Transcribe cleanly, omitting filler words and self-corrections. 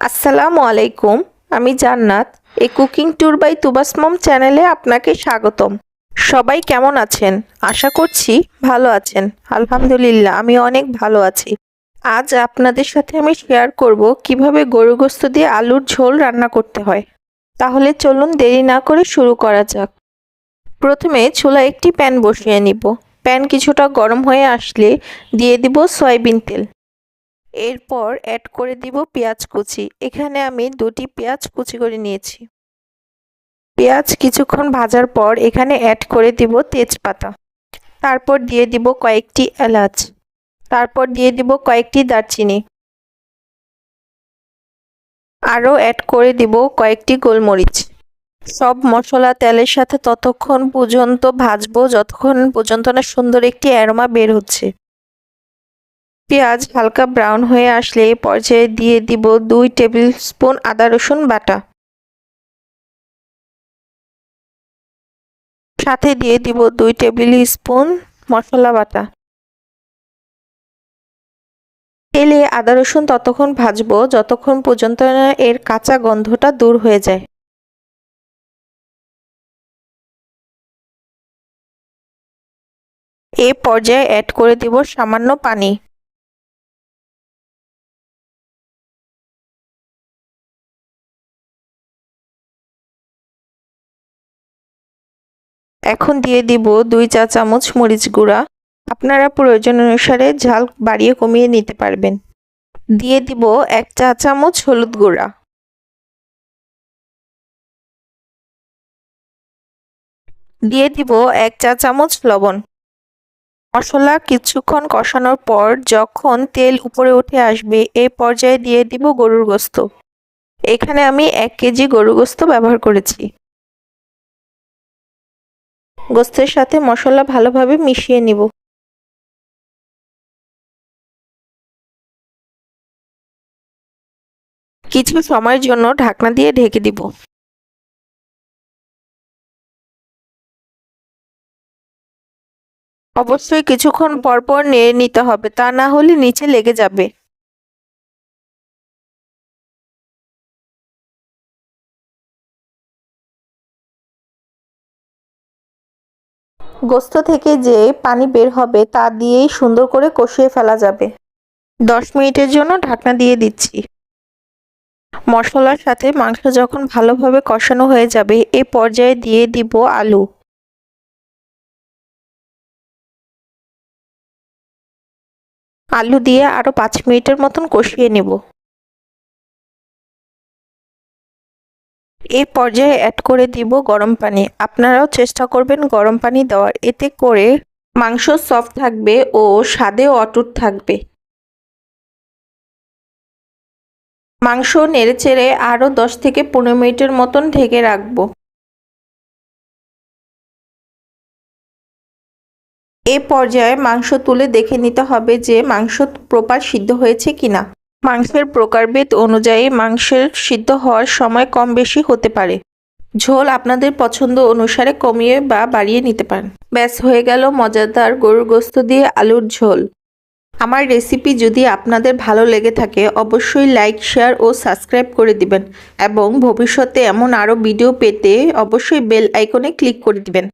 আসসালামু আলাইকুম। আমি জান্নাত। এই কুকিং ট্যুর বাই তুবাস মম চ্যানেলে আপনাকে স্বাগতম। সবাই কেমন আছেন? আশা করছি ভালো আছেন। আলহামদুলিল্লাহ আমি অনেক ভালো আছি। আজ আপনাদের সাথে আমি শেয়ার করব কিভাবে গরুর গোশত দিয়ে আলুর ঝোল রান্না করতে হয়। তাহলে চলুন দেরি না করে শুরু করা যাক। প্রথমে চুলায় একটি প্যান বসিয়ে নিব। প্যান কিছুটা গরম হয়ে আসলে দিয়ে দিব সয়াবিন তেল। এরপর অ্যাড করে দিব পেঁয়াজ কুচি। এখানে আমি 2টি পেঁয়াজ কুচি করে নিয়েছি। পেঁয়াজ কিছুক্ষণ ভাজার পর এখানে অ্যাড করে দিব তেজপাতা। তারপর দিয়ে দিব কয়েকটি এলাচ। তারপর দিয়ে দিব কয়েকটি দারচিনি। আরও অ্যাড করে দিব কয়েকটি গোলমরিচ। সব মশলা তেলের সাথে ততক্ষণ পর্যন্ত ভাজবো যতক্ষণ পর্যন্ত না সুন্দর একটি অ্যারোমা বের হচ্ছে। পেঁয়াজ হালকা ব্রাউন হয়ে আসলে এই পর্যায়ে দিয়ে দিব 2 টেবিল স্পুন আদা রসুন বাটা। সাথে দিয়ে দিব 2 টেবিল স্পুন মশলা বাটা। তেলে আদা রসুন ততক্ষণ ভাজবো যতক্ষণ পর্যন্ত না এর কাঁচা গন্ধটা দূর হয়ে যায়। এই পর্যায়ে অ্যাড করে দিব সামান্য পানি। এখন দিয়ে দিব 2 চা চামচ মরিচ গুঁড়া। আপনারা প্রয়োজন অনুসারে ঝাল বাড়িয়ে কমিয়ে নিতে পারবেন। দিয়ে দিব 1 চা চামচ হলুদ গুঁড়া। দিয়ে দিব 1 চা চামচ লবণ। মশলা কিছুক্ষণ কষানোর পর যখন তেল উপরে উঠে আসবে এই পর্যায়ে দিয়ে দিব গরুর গোশত। এখানে আমি 1 কেজি গরুর গোশত ব্যবহার করেছি। গোশতের সাথে মশলা ভালোভাবে মিশিয়ে নিব। কিছু সময়ের জন্য ঢাকনা দিয়ে ঢেকে দিব। অবশ্যই কিছুক্ষণ পরপর নেড়ে নিতে হবে, তা না হলে নিচে লেগে যাবে। গোশত থেকে যে পানি বের হবে তা দিয়েই সুন্দর করে কষিয়ে ফেলা যাবে। 10 মিনিটের জন্য ঢাকনা দিয়ে দিচ্ছি। মশলার সাথে মাংস যখন ভালোভাবে কষানো হয়ে যাবে এ পর্যায়ে দিয়ে দিব আলু। আলু দিয়ে আরও 5 মিনিটের মতন কষিয়ে নেব। এই পর্যায়ে অ্যাড করে দিব গরম পানি। আপনারাও চেষ্টা করবেন গরম পানি দেওয়ার, এতে করে মাংস সফট থাকবে ও স্বাদেও অটুট থাকবে। মাংস নেড়েচেড়ে আরও 10 থেকে 15 মিনিটের মতন ঢেকে রাখবো। এ পর্যায়ে মাংস তুলে দেখে নিতে হবে যে মাংস প্রপার সিদ্ধ হয়েছে কিনা। মাংসের প্রকারভেদ অনুযায়ী মাংসের সিদ্ধ হওয়ার সময় কম বেশি হতে পারে। ঝোল আপনাদের পছন্দ অনুসারে কমিয়ে বা বাড়িয়ে নিতে পারেন। ব্যাস হয়ে গেল মজাদার গরুর গোশত দিয়ে আলুর ঝোল। আমার রেসিপি যদি আপনাদের ভালো লেগে থাকে অবশ্যই লাইক, শেয়ার ও সাবস্ক্রাইব করে দিবেন এবং ভবিষ্যতে এমন আরও ভিডিও পেতে অবশ্যই বেল আইকনে ক্লিক করে দিবেন।